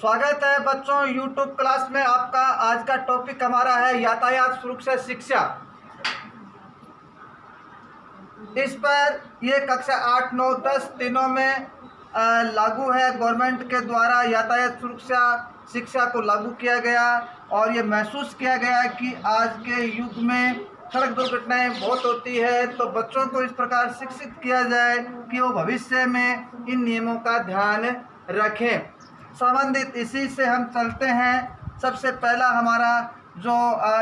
स्वागत है बच्चों YouTube क्लास में आपका। आज का टॉपिक हमारा है यातायात सुरक्षा शिक्षा। इस पर ये कक्षा 8, 9, 10 तीनों में लागू है। गवर्नमेंट के द्वारा यातायात सुरक्षा शिक्षा को लागू किया गया और ये महसूस किया गया कि आज के युग में सड़क दुर्घटनाएं बहुत होती है, तो बच्चों को इस प्रकार शिक्षित किया जाए कि वो भविष्य में इन नियमों का ध्यान रखें। संबंधित इसी से हम चलते हैं। सबसे पहला हमारा जो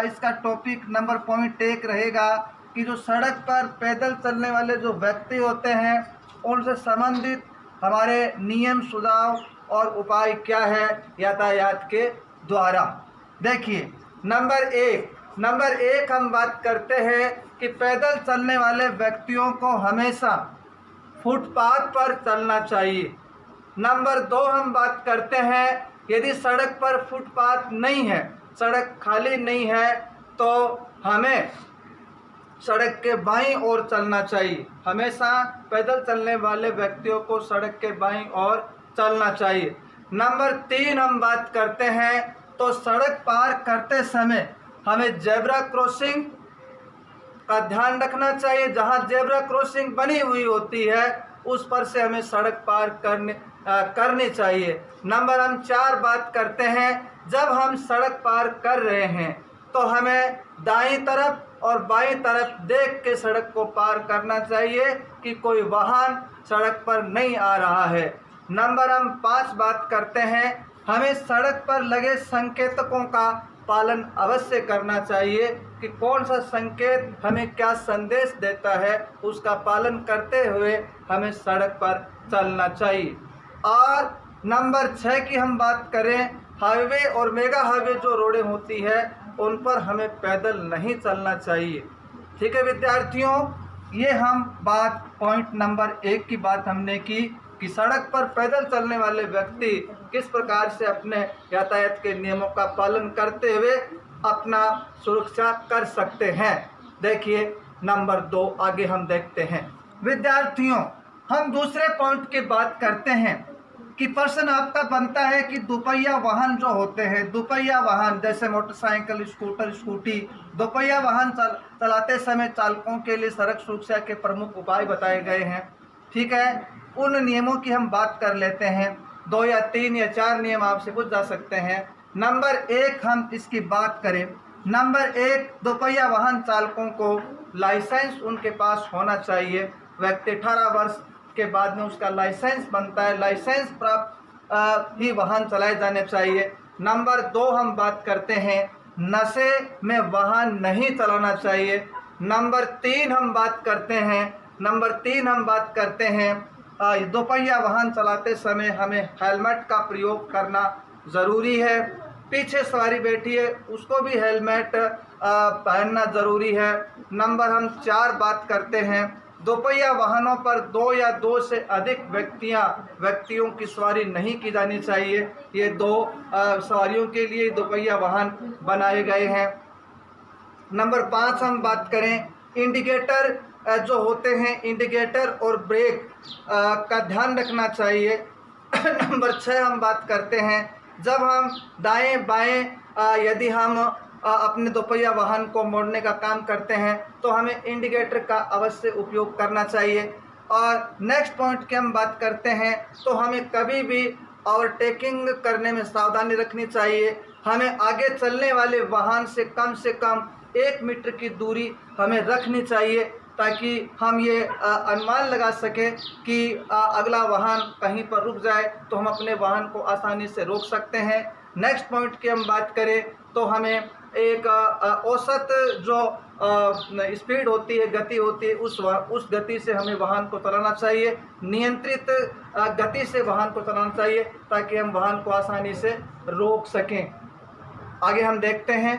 इसका टॉपिक नंबर पॉइंट 1 रहेगा कि जो सड़क पर पैदल चलने वाले जो व्यक्ति होते हैं उनसे संबंधित हमारे नियम, सुझाव और उपाय क्या है यातायात के द्वारा। देखिए नंबर एक हम बात करते हैं कि पैदल चलने वाले व्यक्तियों को हमेशा फुटपाथ पर चलना चाहिए। नंबर 2 हम बात करते हैं यदि सड़क पर फुटपाथ नहीं है, सड़क खाली नहीं है, तो हमें सड़क के बाईं ओर चलना चाहिए। हमेशा पैदल चलने वाले व्यक्तियों को सड़क के बाईं ओर चलना चाहिए। नंबर 3 हम बात करते हैं तो सड़क पार करते समय हमें जेब्रा क्रॉसिंग का ध्यान रखना चाहिए। जहां जेब्रा क्रॉसिंग बनी हुई होती है उस पर से हमें सड़क पार करनी चाहिए। नंबर हम 4 बात करते हैं जब हम सड़क पार कर रहे हैं तो हमें दाईं तरफ और बाईं तरफ देख के सड़क को पार करना चाहिए कि कोई वाहन सड़क पर नहीं आ रहा है। नंबर हम 5 बात करते हैं हमें सड़क पर लगे संकेतकों का पालन अवश्य करना चाहिए कि कौन सा संकेत हमें क्या संदेश देता है, उसका पालन करते हुए हमें सड़क पर चलना चाहिए। और नंबर 6 की हम बात करें, हाईवे और मेगा हाईवे जो रोडें होती है उन पर हमें पैदल नहीं चलना चाहिए। ठीक है विद्यार्थियों, ये हम बात पॉइंट नंबर 1 की बात हमने की कि सड़क पर पैदल चलने वाले व्यक्ति किस प्रकार से अपने यातायात के नियमों का पालन करते हुए अपना सुरक्षा कर सकते हैं। देखिए नंबर 2 आगे हम देखते हैं। विद्यार्थियों, हम दूसरे पॉइंट की बात करते हैं कि प्रश्न आपका बनता है कि दोपहिया वाहन जो होते हैं, दोपहिया वाहन जैसे मोटरसाइकिल, स्कूटर, स्कूटी, दोपहिया वाहन चलाते समय चालकों के लिए सड़क सुरक्षा के प्रमुख उपाय बताए गए हैं। ठीक है, उन नियमों की हम बात कर लेते हैं। 2 या 3 या 4 नियम आपसे पूछ जा सकते हैं। नंबर 1 हम इसकी बात करें। नंबर 1, दोपहिया वाहन चालकों को लाइसेंस उनके पास होना चाहिए। व्यक्ति 18 वर्ष के बाद में उसका लाइसेंस बनता है, लाइसेंस प्राप्त ही वाहन चलाए जाने चाहिए। नंबर 2 हम बात करते हैं नशे में वाहन नहीं चलाना चाहिए। नंबर 3 हम बात करते हैं दोपहिया वाहन चलाते समय हमें हेलमेट का प्रयोग करना ज़रूरी है। पीछे सवारी बैठी है उसको भी हेलमेट पहनना ज़रूरी है। नंबर हम 4 बात करते हैं दोपहिया वाहनों पर 2 या 2 से अधिक व्यक्तियों की सवारी नहीं की जानी चाहिए। ये 2 सवारियों के लिए दोपहिया वाहन बनाए गए हैं। नंबर 5 हम बात करें इंडिकेटर जो होते हैं, इंडिकेटर और ब्रेक का ध्यान रखना चाहिए। नंबर 6 हम बात करते हैं जब हम दाएं बाएं यदि हम अपने दोपहिया वाहन को मोड़ने का काम करते हैं तो हमें इंडिकेटर का अवश्य उपयोग करना चाहिए। और नेक्स्ट पॉइंट की हम बात करते हैं तो हमें कभी भी ओवरटेकिंग करने में सावधानी रखनी चाहिए। हमें आगे चलने वाले वाहन से कम 1 मीटर की दूरी हमें रखनी चाहिए ताकि हम ये अनुमान लगा सकें कि अगला वाहन कहीं पर रुक जाए तो हम अपने वाहन को आसानी से रोक सकते हैं। नेक्स्ट पॉइंट की हम बात करें तो हमें एक औसत जो स्पीड होती है, गति होती है, उस गति से हमें वाहन को चलाना चाहिए। नियंत्रित गति से वाहन को चलाना चाहिए ताकि हम वाहन को आसानी से रोक सकें। आगे हम देखते हैं।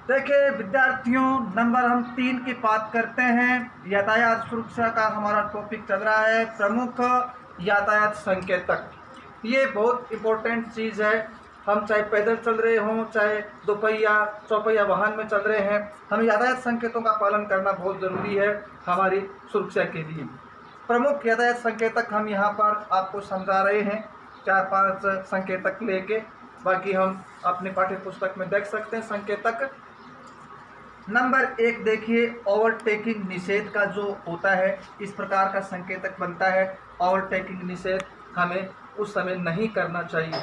देखिए विद्यार्थियों, नंबर हम 3 की बात करते हैं। यातायात सुरक्षा का हमारा टॉपिक चल रहा है प्रमुख यातायात संकेतक। ये बहुत इम्पोर्टेंट चीज़ है। हम चाहे पैदल चल रहे हों, चाहे दोपहिया चौपहिया वाहन में चल रहे हैं, हमें यातायात संकेतों का पालन करना बहुत ज़रूरी है हमारी सुरक्षा के लिए। प्रमुख यातायात संकेतक हम यहाँ पर आपको समझा रहे हैं। 4-5 संकेतक लेके, बाकी हम अपने पाठ्य पुस्तक में देख सकते हैं संकेतक। नंबर 1 देखिए, ओवरटेकिंग निषेध का जो होता है, इस प्रकार का संकेतक बनता है। ओवरटेकिंग निषेध हमें उस समय नहीं करना चाहिए,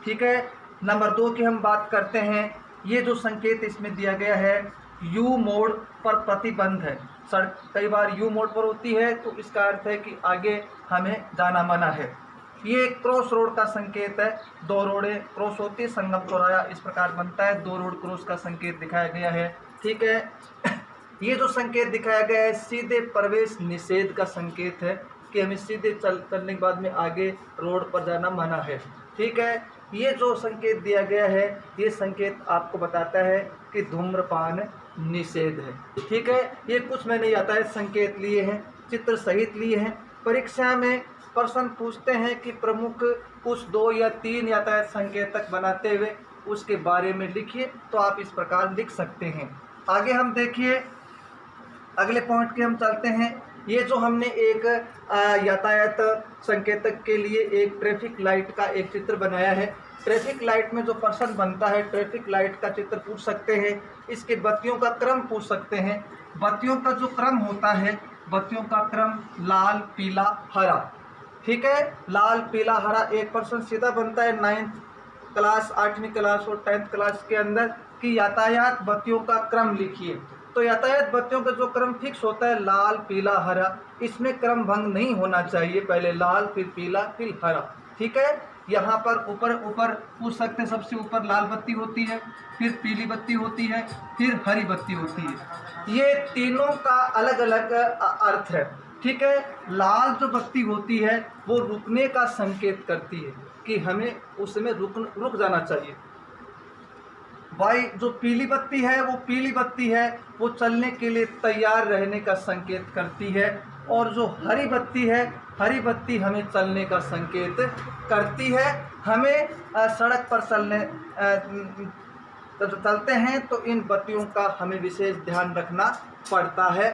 ठीक है। नंबर 2 की हम बात करते हैं। ये जो संकेत इसमें दिया गया है, यू मोड़ पर प्रतिबंध है। सड़क कई बार यू मोड़ पर होती है, तो इसका अर्थ है कि आगे हमें जाना मना है। ये क्रॉस रोड का संकेत है, 2 रोडें क्रॉस होती है, संगम चौराया इस प्रकार बनता है, 2 रोड क्रॉस का संकेत दिखाया गया है, ठीक है। ये जो संकेत दिखाया गया है, सीधे प्रवेश निषेध का संकेत है कि हमें सीधे चलने के बाद में आगे रोड पर जाना मना है, ठीक है। ये जो संकेत दिया गया है, ये संकेत आपको बताता है कि धूम्रपान निषेध है, ठीक है। ये कुछ मैंने यातायात संकेत लिए हैं, चित्र सहित लिए हैं। परीक्षा में प्रश्न पूछते हैं कि प्रमुख कुछ 2 या 3 यातायात संकेतक बनाते हुए उसके बारे में लिखिए, तो आप इस प्रकार लिख सकते हैं। आगे हम देखिए, अगले पॉइंट के हम चलते हैं। ये जो हमने एक यातायात संकेतक के लिए एक ट्रैफिक लाइट का एक चित्र बनाया है। ट्रैफिक लाइट में जो प्रश्न बनता है, ट्रैफिक लाइट का चित्र पूछ सकते हैं, इसके बत्तियों का क्रम पूछ सकते हैं। बत्तियों का जो क्रम होता है, बत्तियों का क्रम लाल, पीला, हरा, ठीक है। लाल, पीला, हरा एक प्रश्न सीधा बनता है 9th क्लास, 8वीं क्लास और 10th क्लास के अंदर कि यातायात बत्तियों का क्रम लिखिए। तो यातायात बत्तियों का जो क्रम फिक्स होता है, लाल, पीला, हरा, इसमें क्रम भंग नहीं होना चाहिए। पहले लाल, फिर पीला, फिर हरा, ठीक है। यहाँ पर ऊपर पूछ सकते हैं, सबसे ऊपर लाल बत्ती होती है, फिर पीली बत्ती होती है, फिर हरी बत्ती होती है। ये तीनों का अलग अलग अर्थ है, ठीक है। लाल जो बत्ती होती है वो रुकने का संकेत करती है कि हमें उस समय रुक जाना चाहिए। भाई जो पीली बत्ती है, वो पीली बत्ती है, वो चलने के लिए तैयार रहने का संकेत करती है। और जो हरी बत्ती है, हरी बत्ती हमें चलने का संकेत करती है। हमें सड़क पर चलते हैं तो इन बत्तियों का हमें विशेष ध्यान रखना पड़ता है।